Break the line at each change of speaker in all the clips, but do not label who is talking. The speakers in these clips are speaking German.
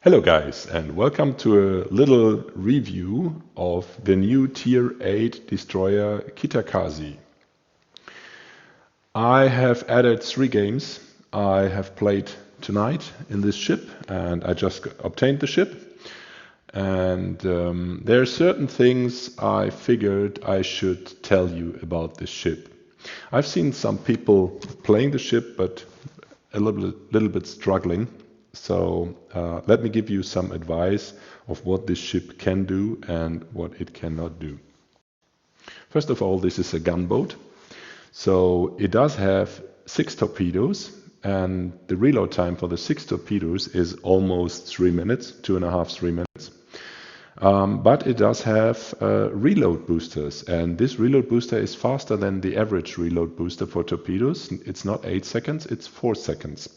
Hello guys, and welcome to a little review of the new Tier 8 destroyer Kitakaze. I have added 3 games I have played tonight in this ship, and I just obtained the ship. And there are certain things I figured I should tell you about this ship. I've seen some people playing the ship, but a little bit struggling. So let me give you some advice of what this ship can do and what it cannot do. First of all, this is a gunboat. So it does have 6 torpedoes, and the reload time for the 6 torpedoes is almost 3 minutes, 2.5, 3 minutes. But it does have reload boosters, and this reload booster is faster than the average reload booster for torpedoes. It's not 8 seconds, it's 4 seconds.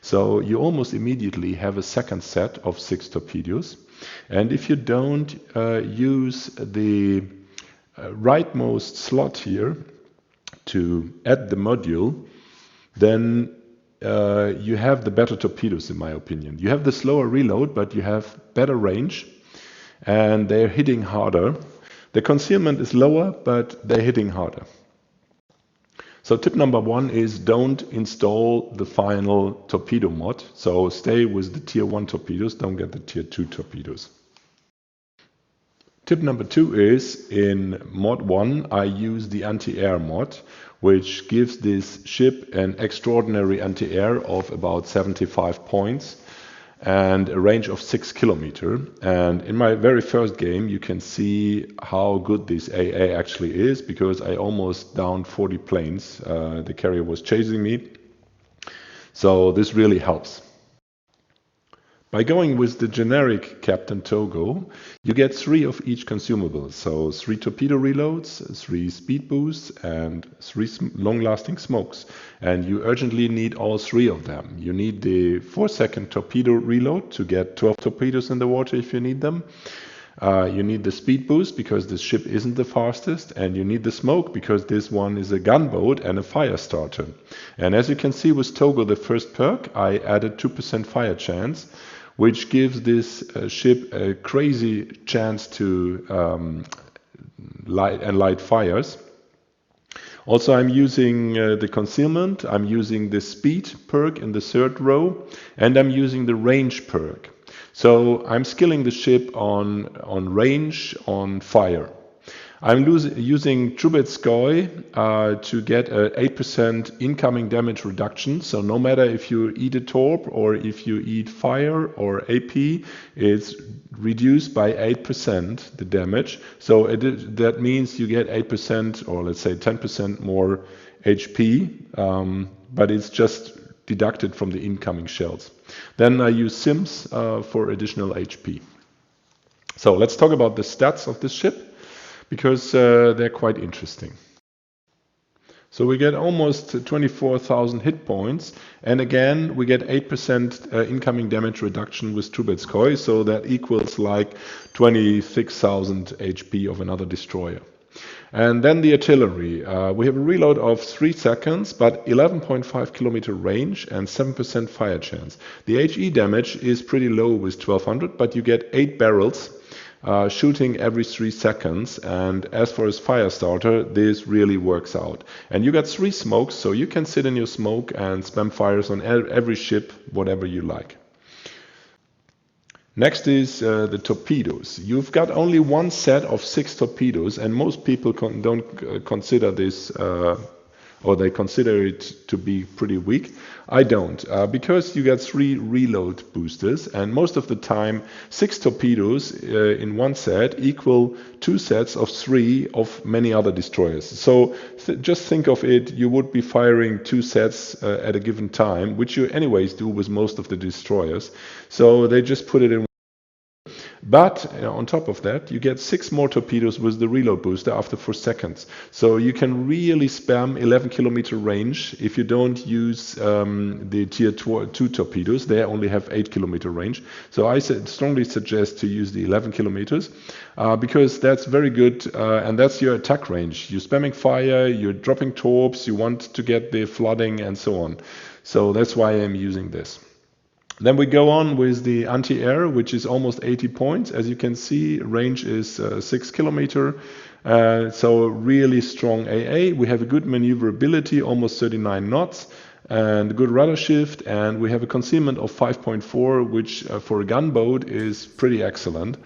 So you almost immediately have a second set of 6 torpedoes. And if you don't use the rightmost slot here to add the module, then you have the better torpedoes, in my opinion. You have the slower reload, but you have better range, and they're hitting harder. The concealment is lower, but they're hitting harder. So tip number 1 is don't install the final torpedo mod. So stay with the tier 1 torpedoes, don't get the tier 2 torpedoes. Tip number 2 is in mod 1 I use the anti-air mod, which gives this ship an extraordinary anti-air of about 75 points and a range of 6 kilometers. And in my very first game you can see how good this AA actually is, because I almost downed 40 planes. The carrier was chasing me, so this really helps. By going with the generic Captain Togo, you get 3 of each consumable. So 3 torpedo reloads, 3 speed boosts, and 3 long-lasting smokes. And you urgently need all 3 of them. You need the 4-second torpedo reload to get 12 torpedoes in the water if you need them. You need the speed boost because this ship isn't the fastest, and you need the smoke because this one is a gunboat and a fire starter. And as you can see with Togo, the first perk, I added 2% fire chance, which gives this ship a crazy chance to light fires. Also, I'm using the concealment, I'm using the speed perk in the 3rd row, and I'm using the range perk. So I'm skilling the ship on range, on fire. I'm using Trubetskoy to get an 8% incoming damage reduction. So no matter if you eat a torp or if you eat fire or AP, it's reduced by 8% the damage. So that means you get 8% or let's say 10% more HP, but it's just deducted from the incoming shells. Then I use Sims for additional HP. So let's talk about the stats of this ship, because they're quite interesting. So we get almost 24,000 hit points, and again we get 8% incoming damage reduction with Trubetskoy, so that equals like 26,000 HP of another destroyer. And then the artillery. We have a reload of 3 seconds, but 11.5 kilometer range and 7% fire chance. The HE damage is pretty low with 1200, but you get 8 barrels shooting every 3 seconds, and as for his fire starter, this really works out. And you got 3 smokes, so you can sit in your smoke and spam fires on every ship, whatever you like. Next is the torpedoes. You've got only 1 set of 6 torpedoes, and most people don't consider this or they consider it to be pretty weak. I don't, because you get 3 reload boosters, and most of the time 6 torpedoes in 1 set equal 2 sets of 3 of many other destroyers. So just think of it, you would be firing 2 sets at a given time, which you anyways do with most of the destroyers. So they just put it in. But on top of that, you get 6 more torpedoes with the reload booster after 4 seconds. So you can really spam 11 kilometer range if you don't use the tier 2 torpedoes. They only have 8 kilometer range. So I strongly suggest to use the 11 kilometers because that's very good, and that's your attack range. You're spamming fire, you're dropping torps, you want to get the flooding and so on. So that's why I'm using this. Then we go on with the anti-air, which is almost 80 points. As you can see, range is 6 kilometer. So really strong AA. We have a good maneuverability, almost 39 knots, and good rudder shift. And we have a concealment of 5.4, which for a gunboat is pretty excellent.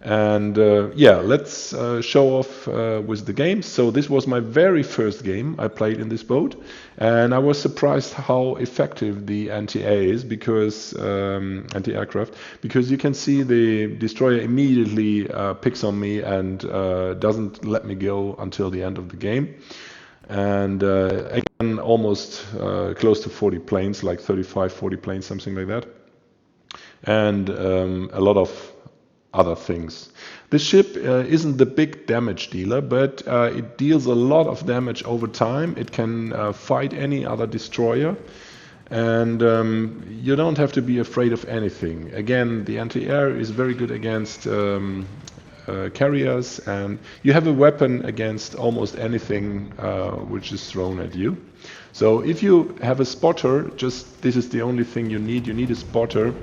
And yeah, let's show off with the games. So this was my very first game I played in this boat, and I was surprised how effective the anti-air is, because anti-aircraft, because you can see the destroyer immediately picks on me and doesn't let me go until the end of the game. And again, almost close to 40 planes, like 35, 40 planes, something like that. And a lot of other things. This ship isn't the big damage dealer, but it deals a lot of damage over time. It can fight any other destroyer, and you don't have to be afraid of anything. Again, the anti-air is very good against carriers, and you have a weapon against almost anything which is thrown at you. So if you have a spotter, just this is the only thing you need. You need a spotter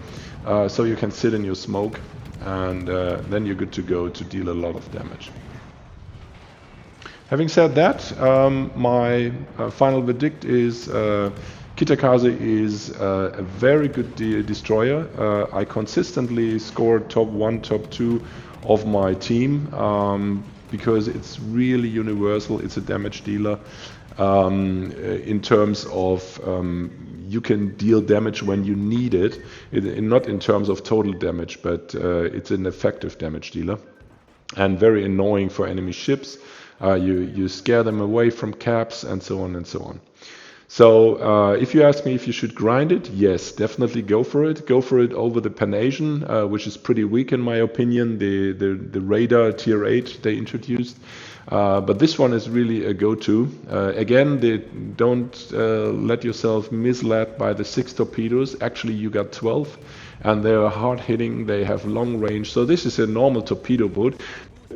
so you can sit in your smoke, and then you're good to go to deal a lot of damage. Having said that, my final verdict is Kitakaze is a very good destroyer. I consistently scored top 1, top 2 of my team because it's really universal. It's a damage dealer in terms of you can deal damage when you need it, not in terms of total damage, but it's an effective damage dealer and very annoying for enemy ships. You scare them away from caps and so on and so on. So if you ask me if you should grind it, yes, definitely go for it. Go for it over the Pan-Asian, which is pretty weak in my opinion, the radar tier 8 they introduced. But this one is really a go-to. Again, don't let yourself misled by the 6 torpedoes. Actually, you got 12, and they are hard-hitting. They have long range. So this is a normal torpedo boat.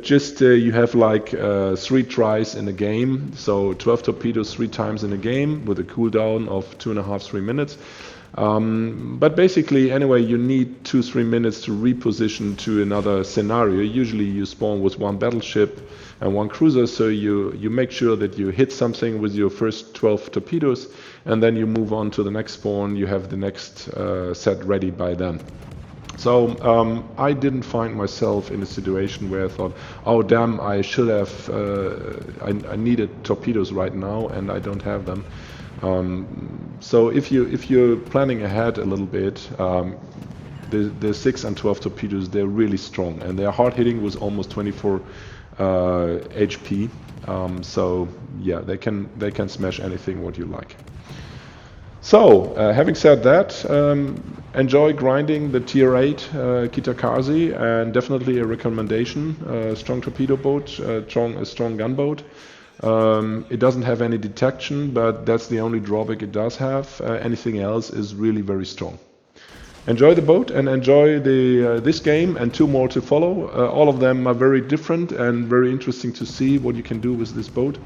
Just you have like 3 tries in a game. So 12 torpedoes 3 times in a game with a cooldown of 2.5, 3 minutes. But basically, anyway, you need 2-3 minutes to reposition to another scenario. Usually you spawn with 1 battleship and 1 cruiser, so you make sure that you hit something with your first 12 torpedoes, and then you move on to the next spawn. You have the next set ready by then. So I didn't find myself in a situation where I thought, oh damn, I should have, I needed torpedoes right now and I don't have them. So if you're planning ahead a little bit, the 6 and 12 torpedoes, they're really strong and they're hard hitting with almost 24 HP. So yeah, they can smash anything what you like. So, having said that, enjoy grinding the tier 8 Kitakaze, and definitely a recommendation. Strong torpedo boat, a strong gunboat. It doesn't have any detection, but that's the only drawback it does have. Anything else is really very strong. Enjoy the boat and enjoy this game and 2 more to follow. All of them are very different and very interesting to see what you can do with this boat.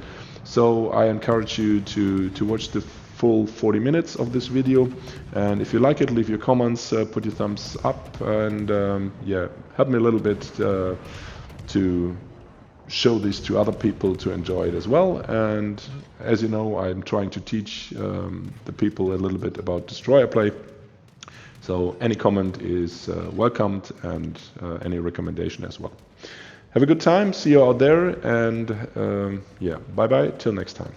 So I encourage you to watch the full 40 minutes of this video, and if you like it, leave your comments, put your thumbs up, and yeah, help me a little bit to show this to other people to enjoy it as well. And as you know, I'm trying to teach the people a little bit about destroyer play, so any comment is welcomed, and any recommendation as well. Have a good time, see you out there, and yeah, bye bye, till next time.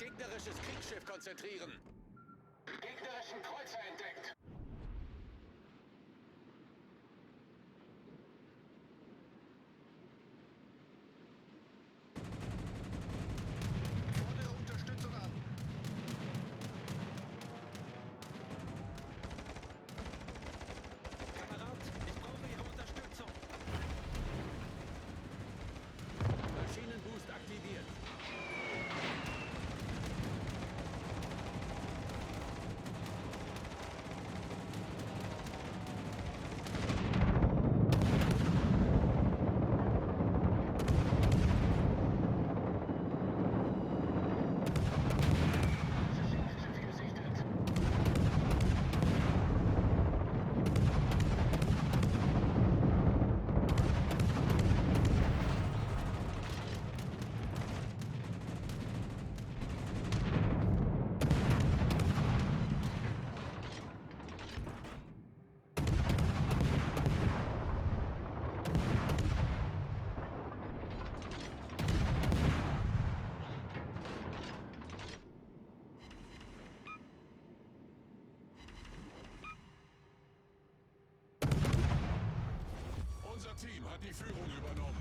Gegnerisches Kriegsschiff konzentrieren. Gegnerischen Kreuzer entdeckt. Fordere Unterstützung an. Kamerad, Team hat die Führung übernommen.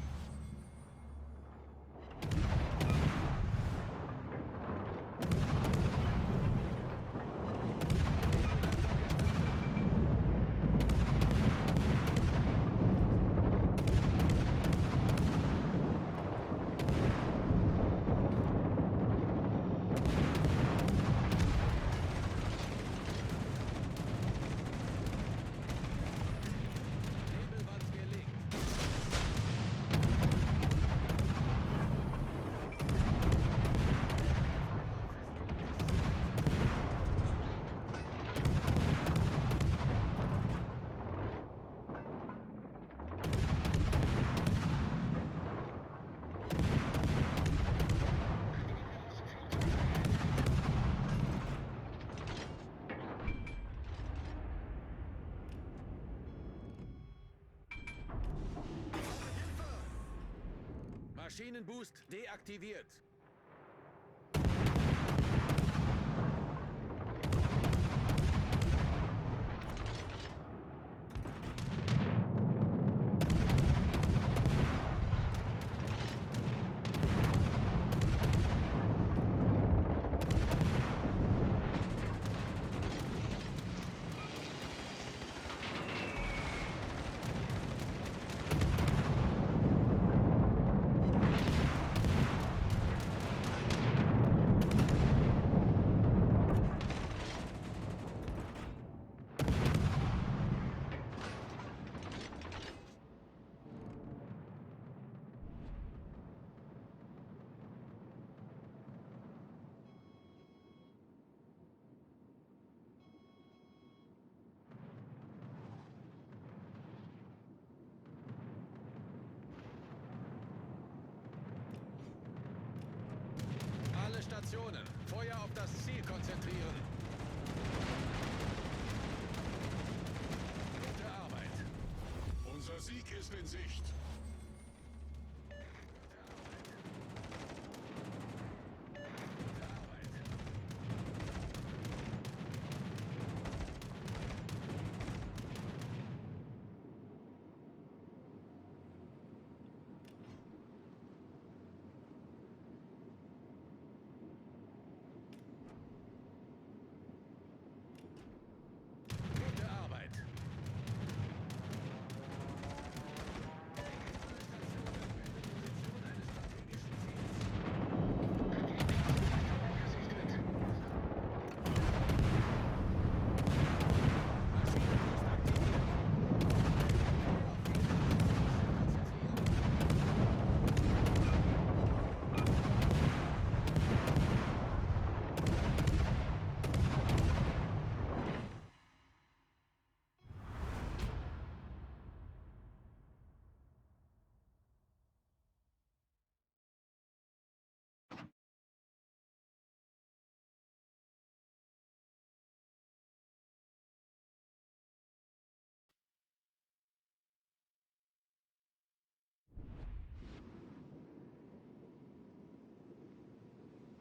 Nebelwand gelegt. Maschinenboost deaktiviert. Alle Stationen. Feuer auf das Ziel konzentrieren. Gute Arbeit.
Unser Sieg ist in Sicht.
Gute Arbeit.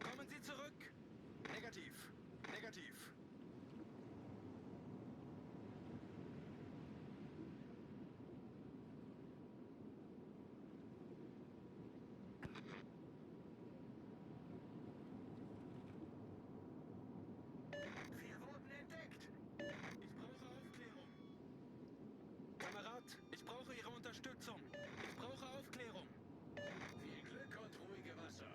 Kommen Sie zurück. Negativ. Negativ. Wir wurden entdeckt. Ich brauche Aufklärung. Kamerad, ich brauche Ihre Unterstützung. Ich brauche Aufklärung.
Viel Glück und ruhige Wasser.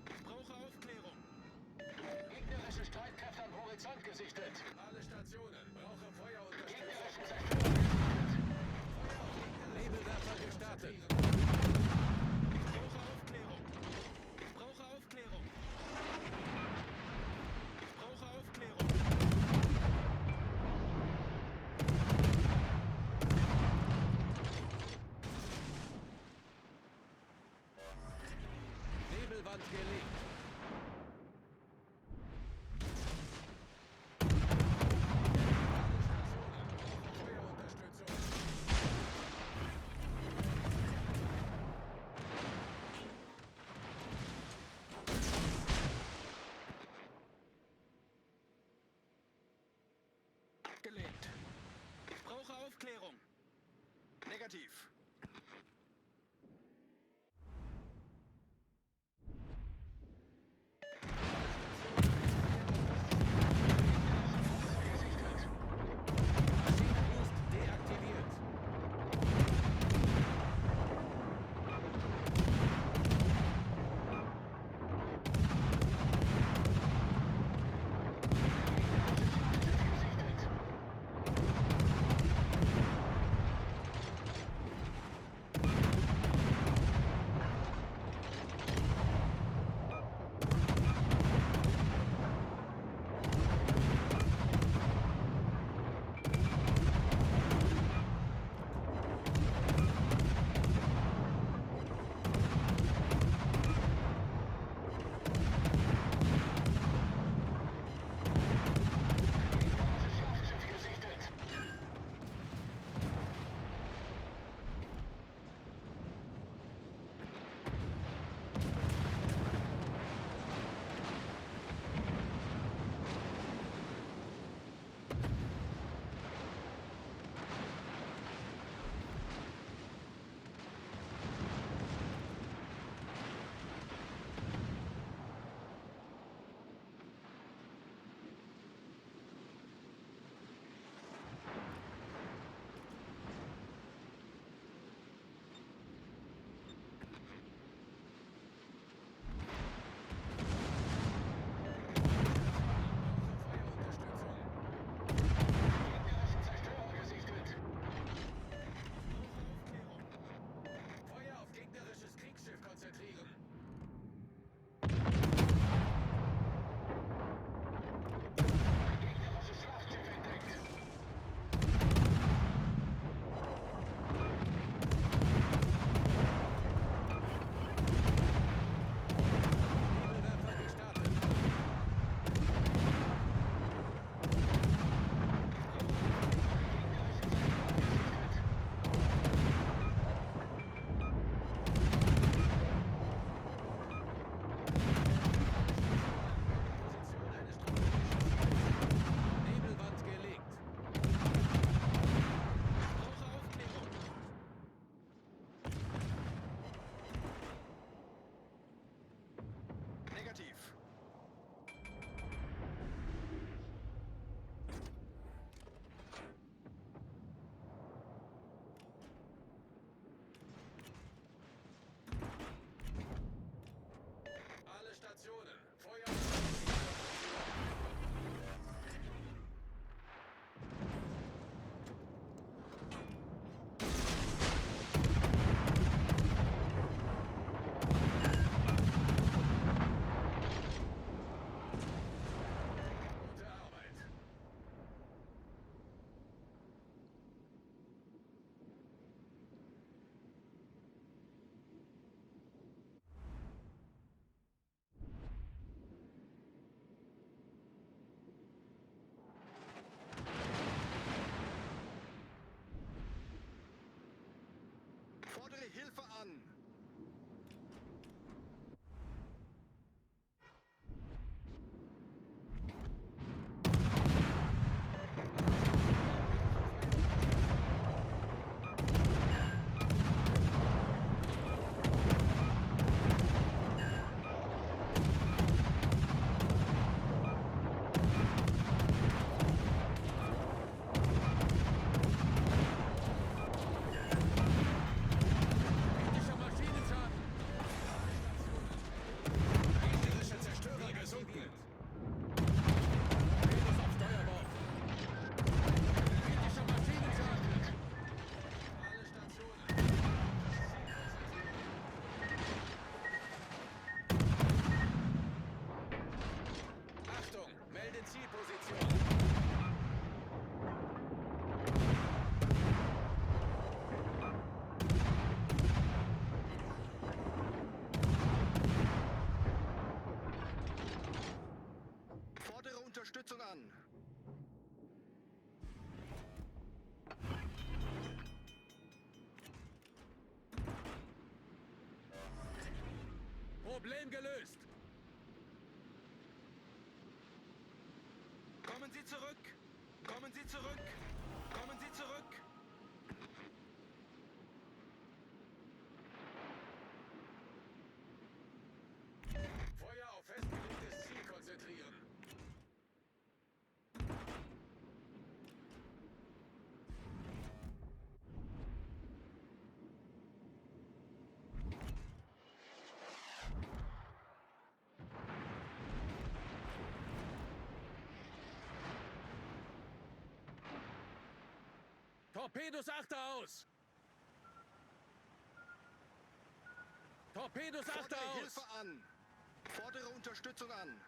Ich brauche Aufklärung.
Gegnerische Streitkräfte am Horizont gesichtet. Alle Stationen. Brauche Feuerunterstützung. Nebelwerfer gestartet.
Ich brauche Aufklärung. Ich brauche Aufklärung. Ich brauche Aufklärung.
Nebelwand gelegt. Feuerunterstützung.
Aufklärung. Negativ.
Maschinenboost deaktiviert. Feuerunterstützung. Feuer auf gegnerisches Kriegsschiff konzentrieren. Nebelwerfer gestartet. Position eines strategischen Ziels. Nebelwand gelegt.
Brauche Aufklärung. Negativ.
Alle Stationen. Feuer. Gute Arbeit.
Fordere Hilfe an.
Kritischer Maschinenschaden. Gegnerische Zerstörer gesunken. Venus auf Steuerbord. Kritischer Maschinenschaden. Alle Stationen. Achtung, melde Zielposition.
Fordere Unterstützung an.
Problem gelöst.
Kommen Sie zurück! Kommen Sie zurück! Kommen Sie zurück!
Torpedos achte aus! Torpedos achte
Fordere
aus!
Hilfe an! Fordere Unterstützung an!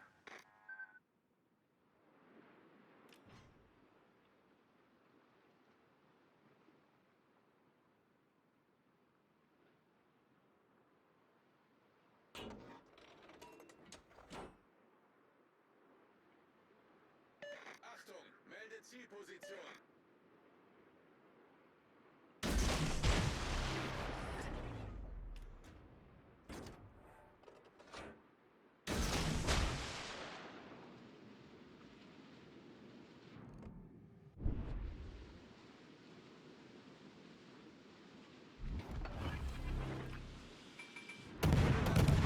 Achtung, melde Zielposition.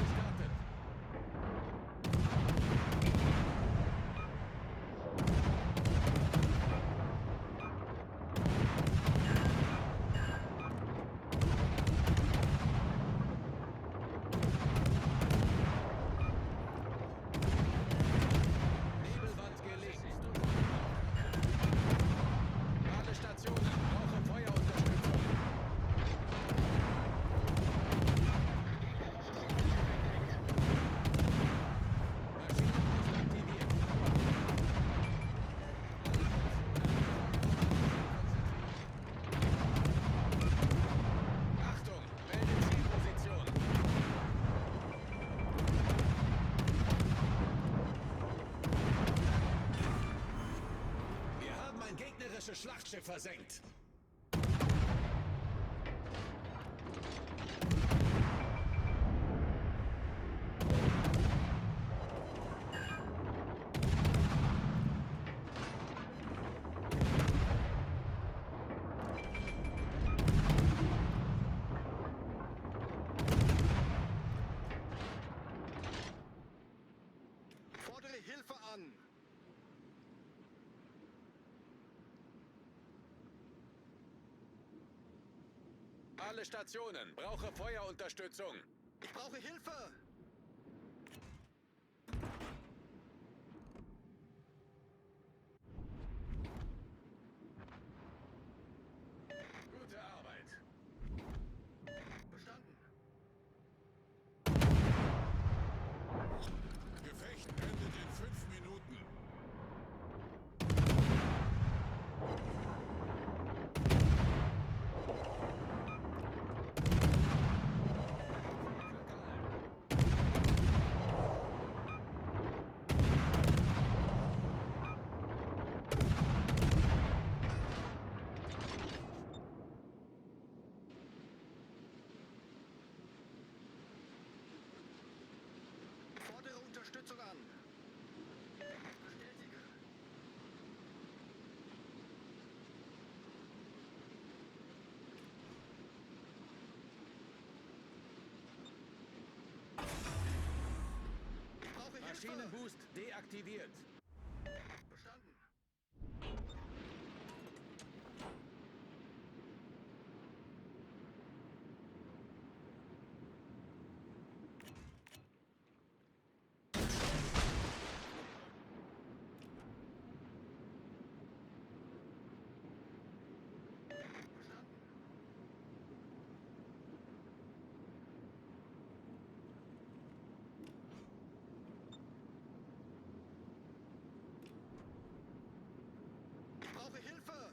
Gestartet. Nebelwand gelegt. Ladestationen, brauche Feuerunterstützung. Maschinenpost aktiviert. Achtung, melde Zielposition. Wir haben ein gegnerisches Schlachtschiff versenkt.
Fordere Hilfe an!
Alle Stationen, brauche Feuerunterstützung.
Ich brauche Hilfe!
Gute Arbeit.
Verstanden.
Gefecht endet in 5 Minuten.
Fordere Unterstützung an! Bestätige. Ich brauche Hilfe!
Maschinenboost deaktiviert.
Verstanden. Verstanden. Ich brauche Hilfe!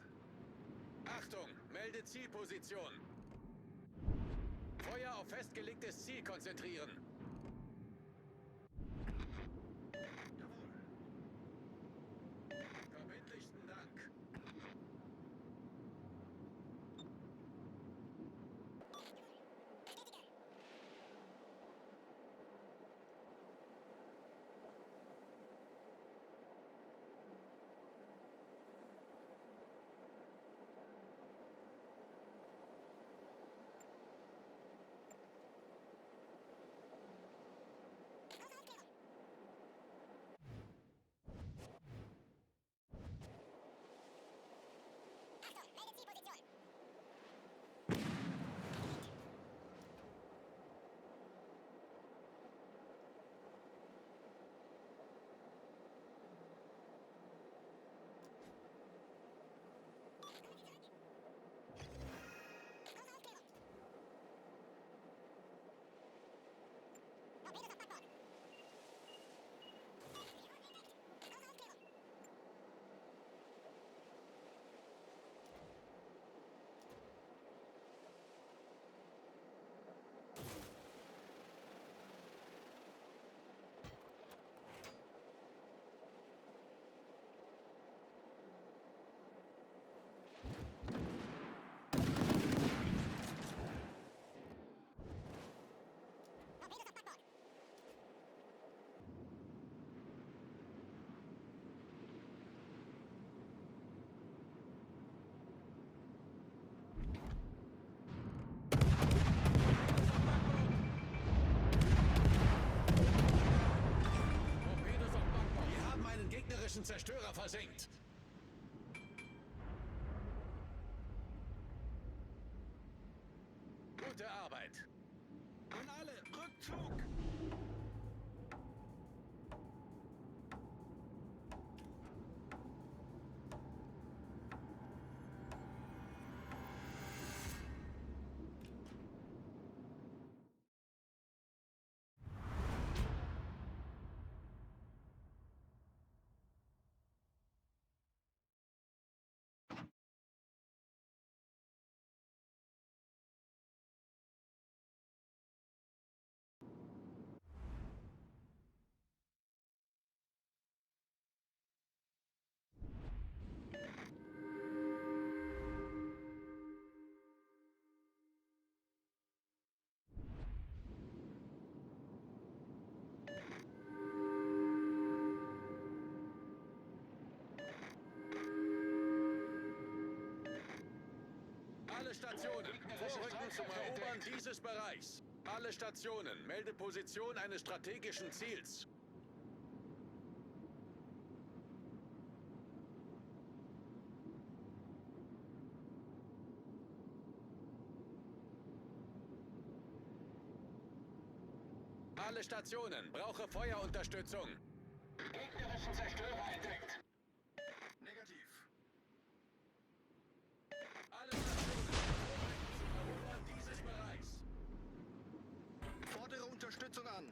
Achtung, melde Zielposition. Feuer auf festgelegtes Ziel konzentrieren.
Jawohl.
Verbindlichsten Dank. Zerstörer versenkt. Gute Arbeit.
An alle, Rückzug!
Alle Stationen, vorrücken zum Erobern dieses Bereichs. Alle Stationen, melde Position eines strategischen Ziels. Alle Stationen, brauche Feuerunterstützung.
Gegnerischen Zerstörer entdeckt. Negativ.
Alle Stationen, vorrücken zum Erobern dieses Bereichs.
Fordere Unterstützung an.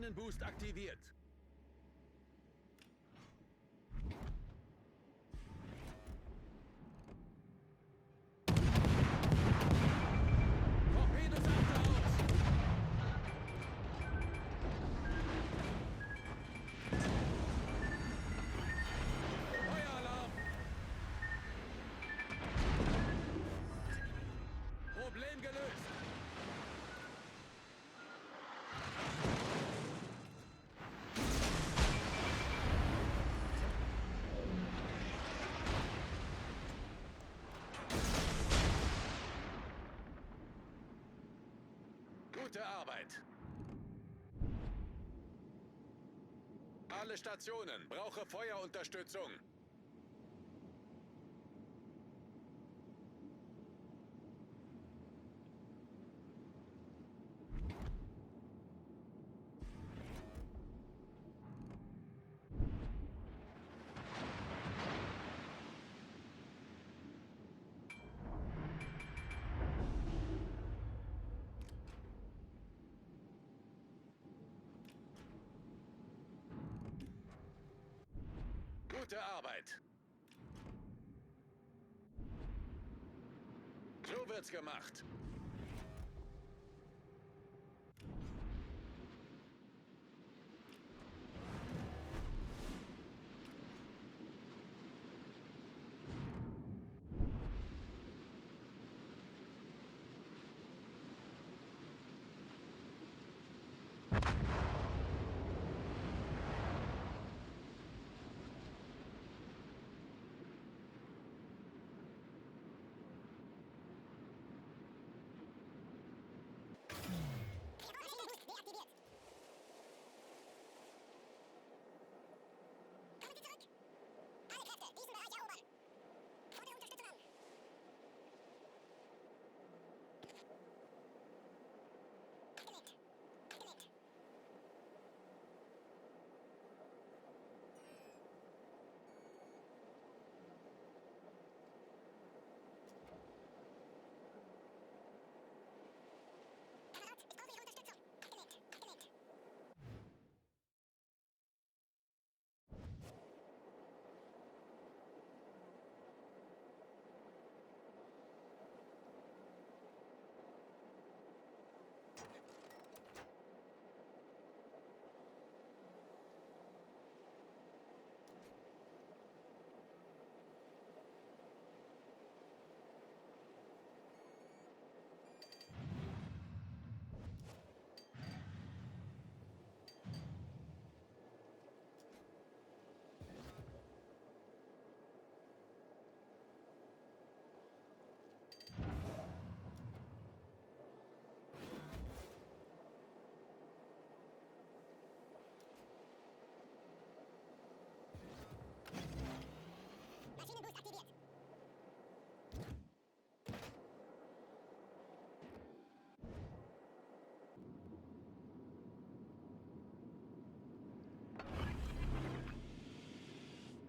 Maschinenboost aktiviert. Torpedos aus! Feueralarm! Problem gelöst! Gute Arbeit! Alle Stationen, brauche Feuerunterstützung. Gute Arbeit. So wird's gemacht.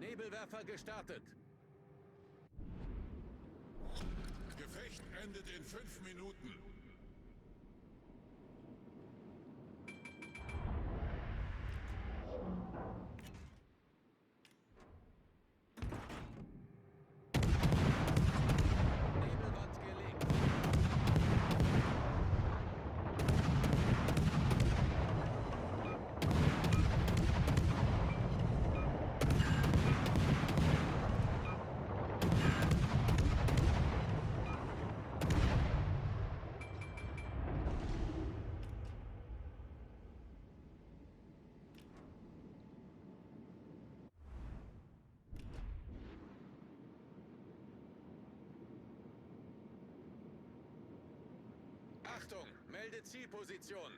Nebelwerfer gestartet.
Gefecht endet in 5 Minuten.
Nebelwand gelegt. Achtung, melde Zielposition.